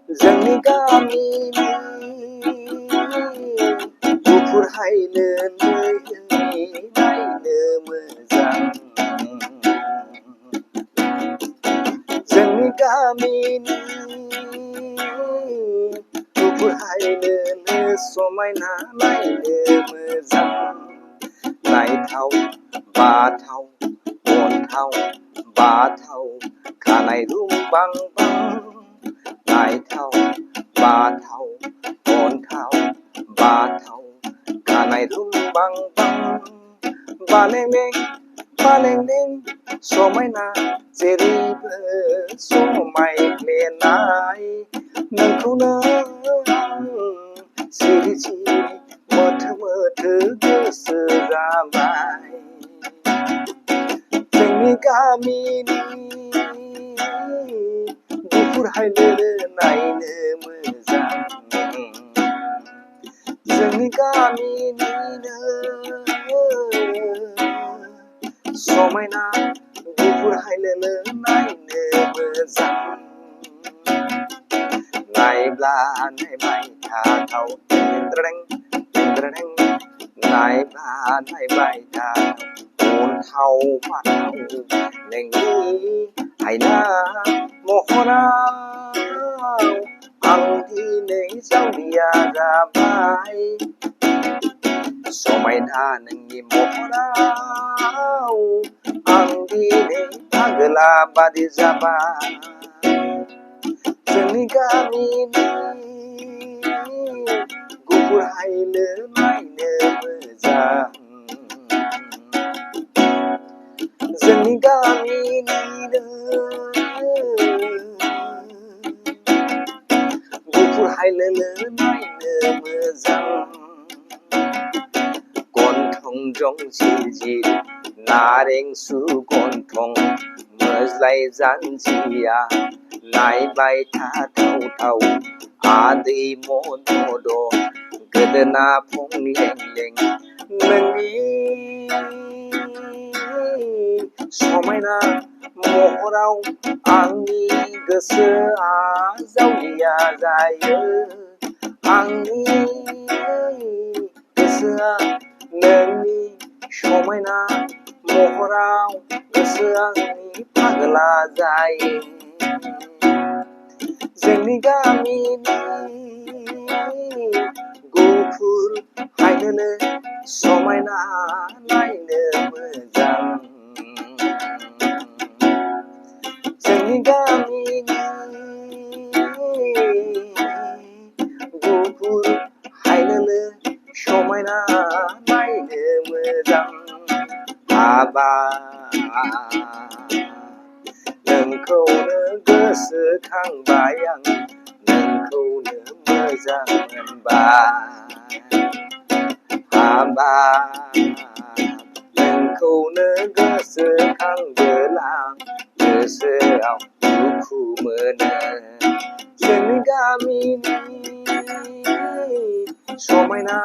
जोंनि गामिनि गुफुर हायनो नायनो मोजां जोंनि गामिनि गुफुर हायनो समायना नायनो मोजां नायथाव बाथाव अन्थाव बाथाव खानाय रुंबां बां नायथाव बाथाव अन्थाव बाथाव खानाय रुंबां बां बालेंलें समायना जेरैबो समायफ्लेनाय नोंखौनो आं सिरि सिरि मोथो गोसो जाबाय जोंनि गामिनि गुफुर हायनो नायनो मोजां जोंनि गामिनिनो समायना गुफुर हायनो नायनो मोजां नायब्ला नायबाय थाथाव नायब्ला नायबाय थाथाव अन्थाव बाथाव नोंनि हायना महराव आं दिनै जावलिया जाबाय समायना नोंनि महराव आं दिनै पागला बादि जाबाय जोंनि गामिनि गुफुर हायनो नायनो मोजां जोंनि गामिनिनो गुफुर हायनो नायनो मोजां गन्थं जं जिर नारें सु गन्थं मोज्लाय जानजिया नायबाय थाथाव आदै मदद गोदोना फंलेंलें नोंनि समायना महराव आंनि गोसोआ जावलिया जायो आंनि गोसोआ नोंनि समायना महराव गोसोआ आंनि पागला जायो जोंनि गामिनि गुफुर हायनो समायना नायनो मोजां जोंनि गामिनि गुफुर हायनो समायना नायनो मोजां नोंखौनो गोसोखांबाय आं नोंखौनो मोजां मोनबाय नोंखौनो गोसोखांबोला गोसोआव दुखु मोनो जोंनि गामिनि समायना